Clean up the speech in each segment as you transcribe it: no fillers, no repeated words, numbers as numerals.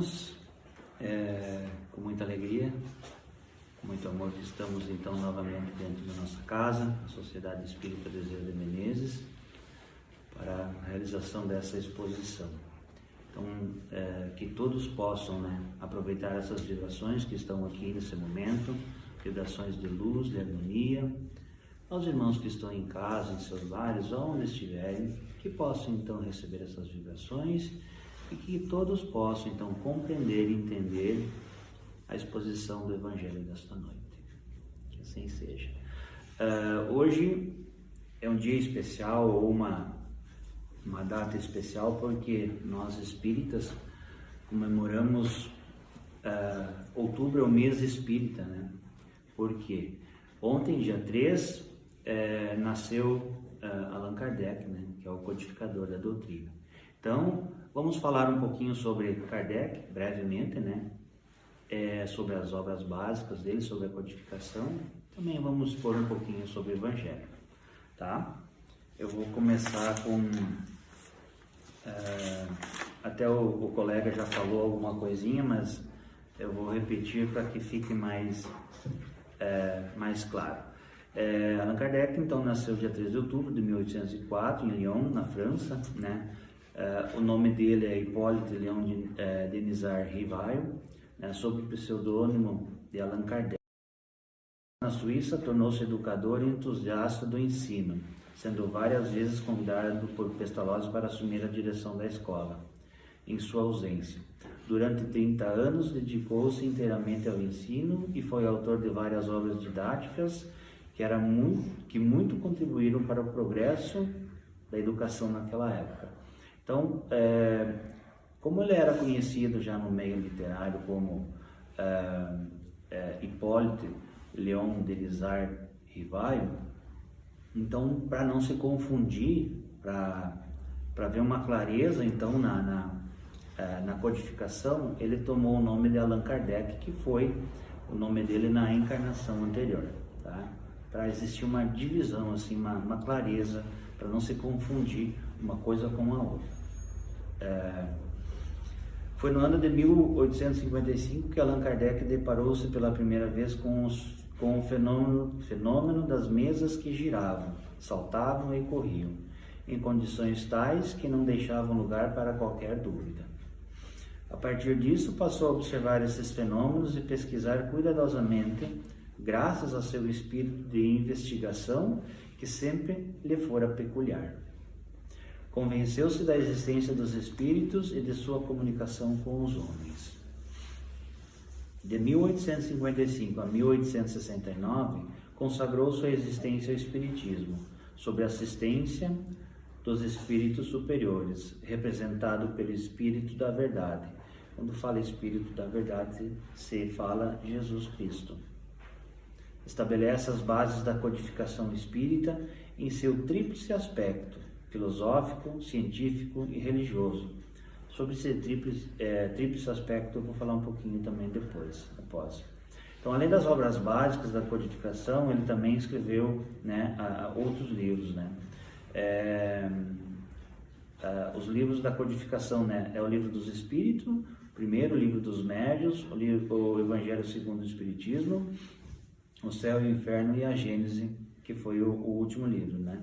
irmãos, com muita alegria, com muito amor que estamos então novamente dentro da nossa casa, a Sociedade Espírita Bezerra de Menezes, para a realização dessa exposição. Então, que todos possam aproveitar essas vibrações que estão aqui nesse momento, vibrações de luz, de harmonia, aos irmãos que estão em casa, em seus lares, onde estiverem, que possam então receber essas vibrações e que todos possam então compreender e entender a exposição do Evangelho desta noite. Que assim seja. Hoje é um dia especial ou uma data especial porque nós espíritas comemoramos outubro é o mês espírita, né? Porque ontem, dia 3, nasceu Allan Kardec, né? Que é o codificador da doutrina. Então, vamos falar um pouquinho sobre Kardec, brevemente, né? Sobre as obras básicas dele, sobre a codificação. Também vamos expor um pouquinho sobre o Evangelho, tá? Eu vou começar com... até o colega já falou alguma coisinha, mas eu vou repetir para que fique mais claro. Allan Kardec, então, nasceu dia 3 de outubro de 1804, em Lyon, na França, né? O nome dele é Hippolyte Léon Denisard Rivail, né? Sob o pseudônimo de Allan Kardec. Na Suíça, tornou-se educador e entusiasta do ensino, sendo várias vezes convidado por Pestalozzi para assumir a direção da escola, em sua ausência. Durante 30 anos, dedicou-se inteiramente ao ensino e foi autor de várias obras didáticas que muito contribuíram para o progresso da educação naquela época. Então, como ele era conhecido já no meio literário como Hippolyte Léon Denisard Rivail, então, para não se confundir, para ver uma clareza então na codificação, ele tomou o nome de Allan Kardec, que foi o nome dele na encarnação anterior, tá? Para existir uma divisão, assim, uma clareza, para não se confundir uma coisa com a outra. Foi no ano de 1855 que Allan Kardec deparou-se pela primeira vez com o fenômeno das mesas que giravam, saltavam e corriam, em condições tais que não deixavam lugar para qualquer dúvida. A partir disso, passou a observar esses fenômenos e pesquisar cuidadosamente, graças ao seu espírito de investigação, que sempre lhe fora peculiar. Convenceu-se da existência dos espíritos e de sua comunicação com os homens. De 1855 a 1869, consagrou sua existência ao Espiritismo, sob a assistência dos espíritos superiores, representado pelo Espírito da Verdade. Quando fala Espírito da Verdade, se fala Jesus Cristo. Estabelece as bases da codificação espírita em seu tríplice aspecto, filosófico, científico e religioso. Sobre esse tríplice aspecto eu vou falar um pouquinho também após. Então, além das obras básicas da codificação, ele também escreveu, né, outros livros, né? Os livros da codificação, né? É o Livro dos Espíritos, primeiro, o Livro dos Médiuns, o Evangelho segundo o Espiritismo, o Céu e o Inferno e a Gênese, que foi o último livro, né?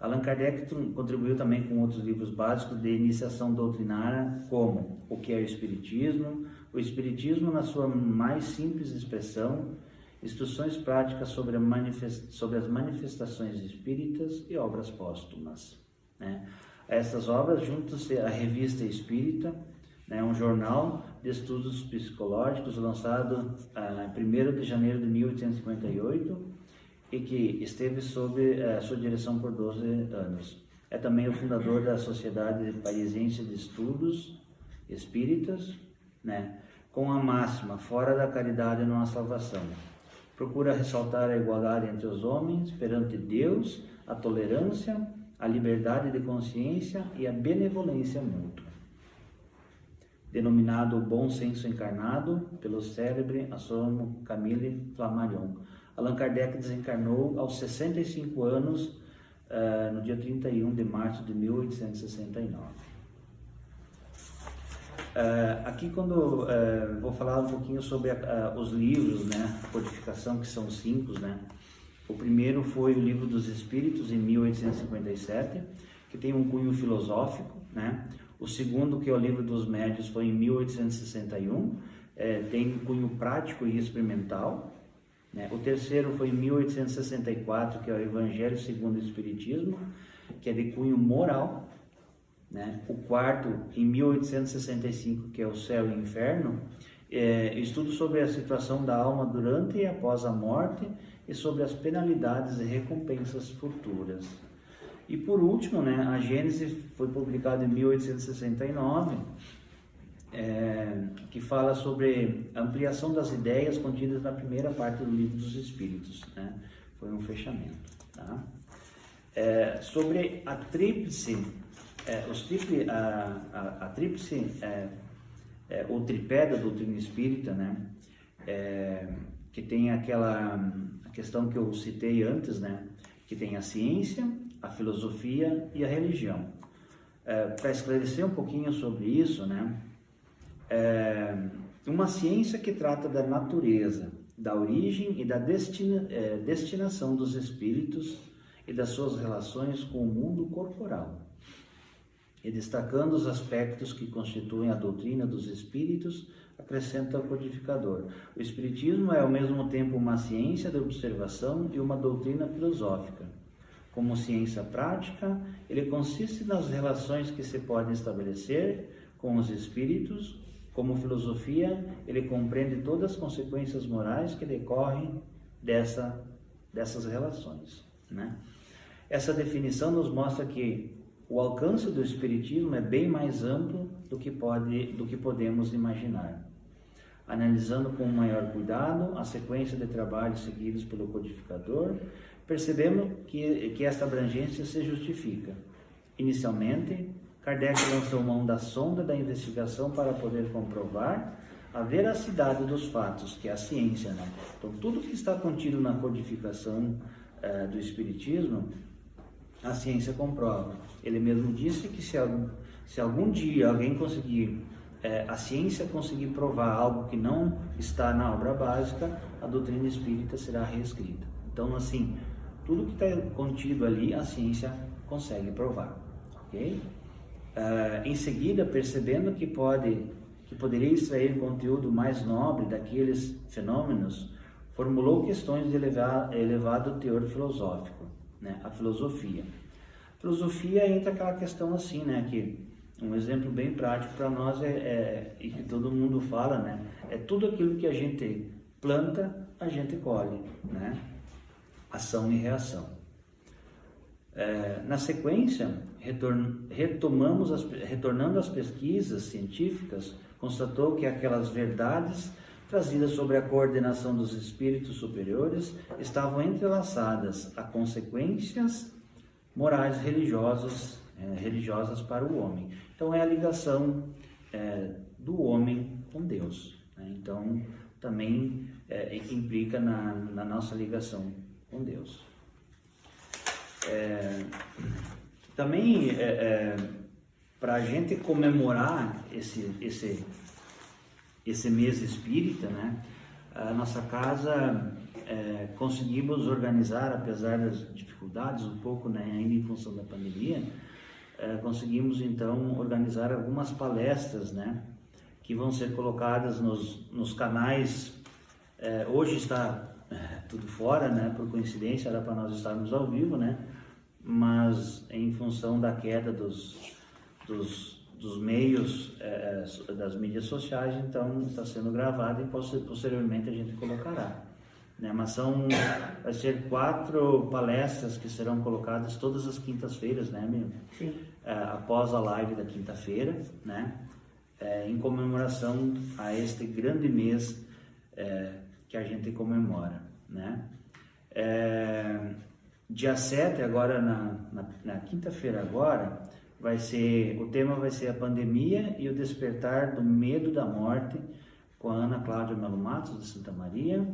Allan Kardec contribuiu também com outros livros básicos de iniciação doutrinária, como O que é o Espiritismo na sua mais simples expressão, instruções práticas sobre as manifestações espíritas e obras póstumas, né? A essas obras juntam-se a Revista Espírita, né, um jornal de estudos psicológicos lançado em 1º de janeiro de 1858, e que esteve sob sua direção por 12 anos. É também o fundador da Sociedade Parisiense de Estudos Espíritas, né, com a máxima: fora da caridade não há salvação. Procura ressaltar a igualdade entre os homens perante Deus, a tolerância, a liberdade de consciência e a benevolência mútua. Denominado o bom senso encarnado pelo célebre astrônomo Camille Flammarion, Allan Kardec desencarnou aos 65 anos, no dia 31 de março de 1869. Aqui quando vou falar um pouquinho sobre os livros, né, codificação, que são 5, né. O primeiro foi o Livro dos Espíritos, em 1857, que tem um cunho filosófico, né. O segundo, que é o Livro dos Médiuns, foi em 1861, tem cunho prático e experimental, né. O terceiro foi em 1864, que é o Evangelho segundo o Espiritismo, que é de cunho moral, né. O quarto, em 1865, que é o Céu e o Inferno, estudo sobre a situação da alma durante e após a morte e sobre as penalidades e recompensas futuras. E por último, né, a Gênese foi publicada em 1869, que fala sobre a ampliação das ideias contidas na primeira parte do Livro dos Espíritos, né? Foi um fechamento, tá? Sobre a tríplice, a tríplice, o tripé da doutrina espírita, né? Que tem aquela questão que eu citei antes, né? Que tem a ciência, a filosofia e a religião. Para esclarecer um pouquinho sobre isso, né? Uma ciência que trata da natureza, da origem e da destinação dos espíritos e das suas relações com o mundo corporal, e destacando os aspectos que constituem a doutrina dos espíritos, acrescenta o codificador. O espiritismo é ao mesmo tempo uma ciência de observação e uma doutrina filosófica. Como ciência prática, ele consiste nas relações que se podem estabelecer com os espíritos. Como filosofia, ele compreende todas as consequências morais que decorrem dessas relações, né? Essa definição nos mostra que o alcance do espiritismo é bem mais amplo do que podemos imaginar. Analisando com maior cuidado a sequência de trabalhos seguidos pelo codificador, percebemos que esta abrangência se justifica. Inicialmente, Kardec lançou mão da sonda da investigação para poder comprovar a veracidade dos fatos, que é a ciência, né? Então, tudo que está contido na codificação do Espiritismo, a ciência comprova. Ele mesmo disse que se algum dia alguém conseguir, a ciência conseguir provar algo que não está na obra básica, a doutrina espírita será reescrita. Então, assim, tudo que está contido ali, a ciência consegue provar, ok? Em seguida, percebendo que poderia extrair conteúdo mais nobre daqueles fenômenos, formulou questões de elevado teor filosófico, né? A filosofia. A filosofia entra aquela questão assim, né? Que um exemplo bem prático para nós e que todo mundo fala, né? É tudo aquilo que a gente planta, a gente colhe, né? Ação e reação. Na sequência, retornando às pesquisas científicas, constatou que aquelas verdades trazidas sobre a coordenação dos espíritos superiores estavam entrelaçadas a consequências morais religiosas para o homem. Então, é a ligação do homem com Deus, né? Então, também implica na nossa ligação com Deus. Também, para a gente comemorar esse mês espírita, né? A nossa casa conseguimos organizar, apesar das dificuldades, um pouco, né, ainda em função da pandemia, conseguimos então organizar algumas palestras, né, que vão ser colocadas nos canais. Hoje está tudo fora, né, por coincidência, era para nós estarmos ao vivo, né, mas em função da queda dos meios, das mídias sociais, então está sendo gravado e posteriormente a gente colocará, né? Mas vai ser 4 palestras que serão colocadas todas as quintas-feiras, né, Miriam? Sim. Após a live da quinta-feira, né? Em comemoração a este grande mês que a gente comemora, né? Dia 7, agora na quinta-feira agora, o tema vai ser a pandemia e o despertar do medo da morte, com a Ana Cláudia Melo Matos, de Santa Maria.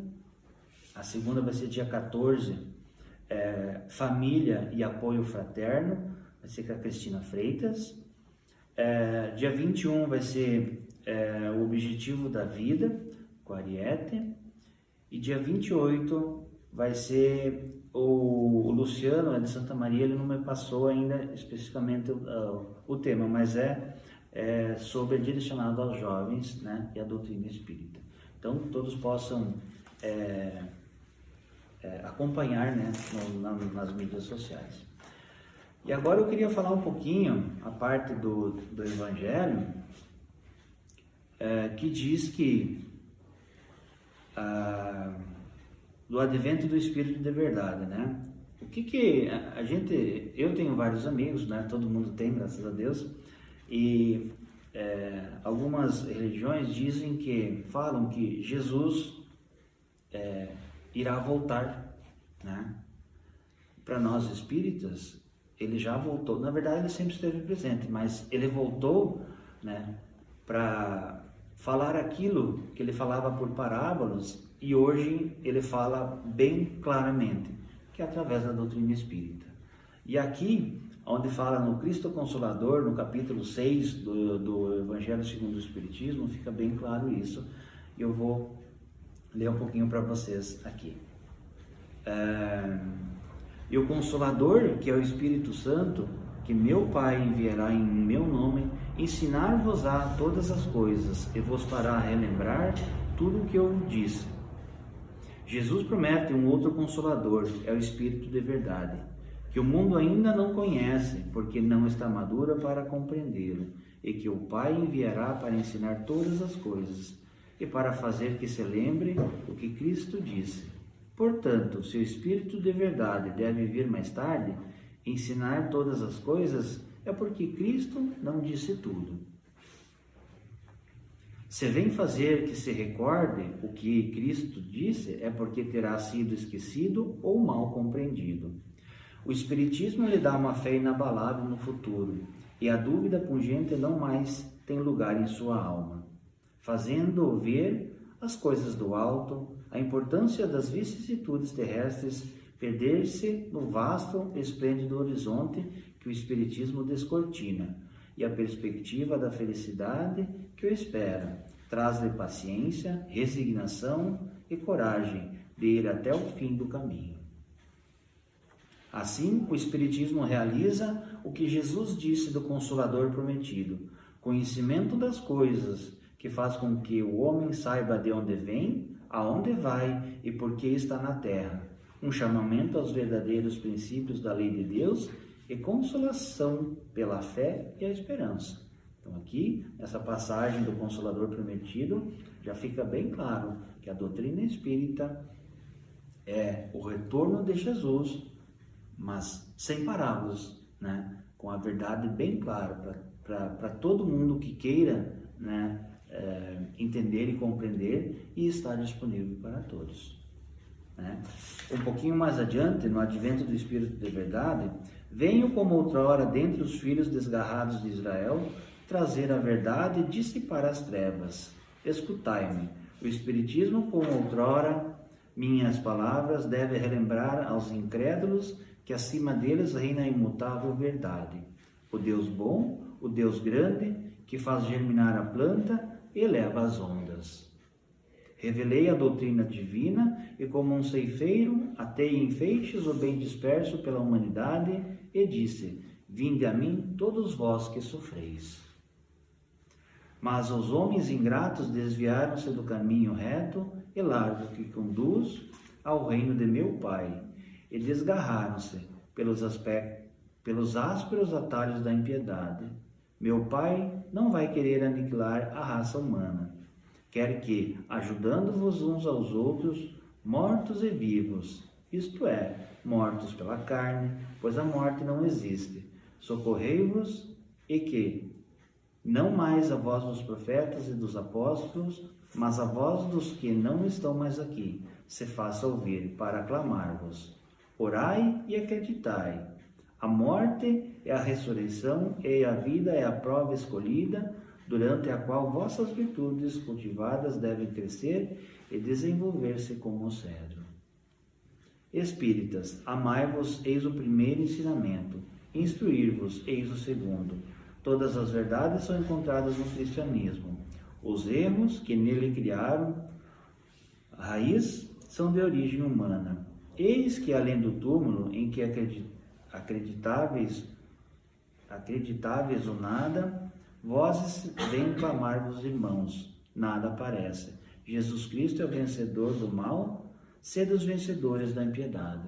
A segunda vai ser dia 14, família e apoio fraterno, vai ser com a Cristina Freitas. Dia 21 vai ser o Objetivo da Vida, com a Ariete, e dia 28 vai ser o Luciano, de Santa Maria, ele não me passou ainda especificamente o tema, mas sobre direcionado aos jovens, né, e a doutrina espírita. Então, todos possam acompanhar, né, nas mídias sociais. E agora eu queria falar um pouquinho a parte do Evangelho, que diz que do advento do Espírito de verdade, né? O que eu tenho vários amigos, né? Todo mundo tem, graças a Deus, e algumas religiões falam que Jesus irá voltar, né? Para nós espíritas, ele já voltou. Na verdade, ele sempre esteve presente, mas ele voltou, né, para falar aquilo que ele falava por parábolas, e hoje ele fala bem claramente, que é através da doutrina espírita. E aqui, onde fala no Cristo Consolador, no capítulo 6 do Evangelho segundo o Espiritismo, fica bem claro isso. E eu vou ler um pouquinho para vocês aqui. E o Consolador, que é o Espírito Santo, que meu Pai enviará em meu nome, ensinar-vos-á todas as coisas e vos fará relembrar tudo o que eu disse. Jesus promete um outro Consolador, é o Espírito de verdade, que o mundo ainda não conhece, porque não está madura para compreendê-lo, e que o Pai enviará para ensinar todas as coisas, e para fazer que se lembre o que Cristo disse. Portanto, se o Espírito de verdade deve vir mais tarde, ensinar todas as coisas, é porque Cristo não disse tudo. Se vem fazer que se recorde o que Cristo disse, é porque terá sido esquecido ou mal compreendido. O Espiritismo lhe dá uma fé inabalável no futuro, e a dúvida pungente não mais tem lugar em sua alma, fazendo ver as coisas do alto, a importância das vicissitudes terrestres perder-se no vasto e esplêndido horizonte que o Espiritismo descortina, e a perspectiva da felicidade que o espera traz-lhe paciência, resignação e coragem de ir até o fim do caminho. Assim, o Espiritismo realiza o que Jesus disse do Consolador prometido, conhecimento das coisas, que faz com que o homem saiba de onde vem, aonde vai e por que está na terra, um chamamento aos verdadeiros princípios da lei de Deus e consolação pela fé e a esperança. Então aqui, nessa passagem do Consolador prometido, já fica bem claro que a doutrina espírita é o retorno de Jesus, mas sem parábolas, né? Com a verdade bem clara para todo mundo que queira, né, entender e compreender, e estar disponível para todos, né? Um pouquinho mais adiante, no advento do Espírito de verdade, venho como outrora dentre os filhos desgarrados de Israel, trazer a verdade e dissipar as trevas. Escutai-me. O Espiritismo, como outrora, minhas palavras, deve relembrar aos incrédulos que acima deles reina a imutável verdade. O Deus bom, o Deus grande, que faz germinar a planta e eleva as ondas. Revelei a doutrina divina e, como um ceifeiro, atei em feixes o bem disperso pela humanidade e disse: vinde a mim todos vós que sofreis. Mas os homens ingratos desviaram-se do caminho reto e largo que conduz ao reino de meu Pai, e desgarraram-se pelos ásperos atalhos da impiedade. Meu Pai não vai querer aniquilar a raça humana. Quer que, ajudando-vos uns aos outros, mortos e vivos, isto é, mortos pela carne, pois a morte não existe, socorrei-vos, e que, não mais a voz dos profetas e dos apóstolos, mas a voz dos que não estão mais aqui, se faça ouvir para aclamar-vos. Orai e acreditai. A morte é a ressurreição e a vida é a prova escolhida, durante a qual vossas virtudes cultivadas devem crescer e desenvolver-se como o cedro. Espíritas, amai-vos, eis o primeiro ensinamento. Instruir-vos, eis o segundo. Todas as verdades são encontradas no cristianismo. Os erros que nele criaram raiz são de origem humana. Eis que além do túmulo em que acreditáveis ou nada, vozes vêm clamar-vos, irmãos, nada aparece. Jesus Cristo é o vencedor do mal, sede os vencedores da impiedade.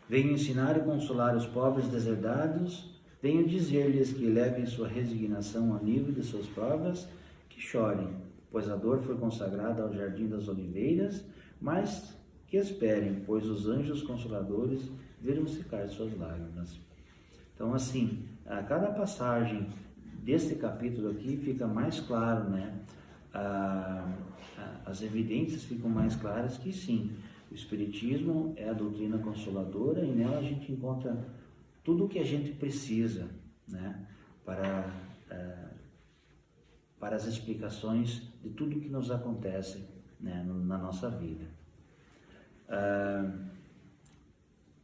Venho ensinar e consolar os pobres deserdados, venho dizer-lhes que levem sua resignação ao nível de suas provas, que chorem, pois a dor foi consagrada ao jardim das oliveiras, mas que esperem, pois os anjos consoladores viram secar suas lágrimas. Então, assim, a cada passagem deste capítulo aqui fica mais claro, né? As evidências ficam mais claras que sim, o Espiritismo é a doutrina consoladora e nela a gente encontra tudo o que a gente precisa, né? Para as explicações de tudo que nos acontece, né? Na nossa vida.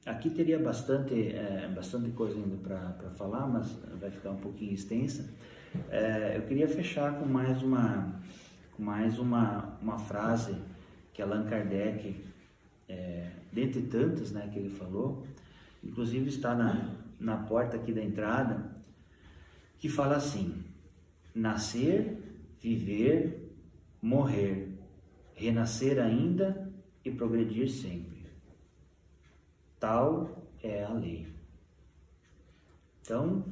Aqui teria bastante coisa ainda para falar, mas vai ficar um pouquinho extensa. Eu queria fechar com mais uma frase que Allan Kardec, dentre tantas, né, que ele falou, inclusive está na porta aqui da entrada, que fala assim: nascer, viver, morrer, renascer ainda e progredir sempre. Tal é a lei. Então,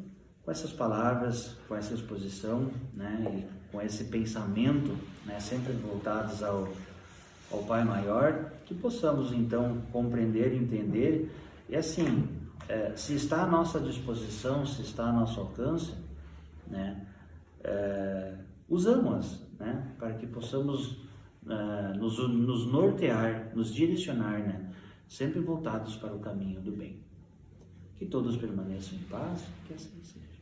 com essas palavras, com essa exposição, né, e com esse pensamento, né, sempre voltados ao Pai Maior, que possamos então compreender, entender, e assim, se está à nossa disposição, se está ao nosso alcance, né, usamos-as, né, para que possamos nos nortear, nos direcionar, né, sempre voltados para o caminho do bem. Que todos permaneçam em paz, que assim seja.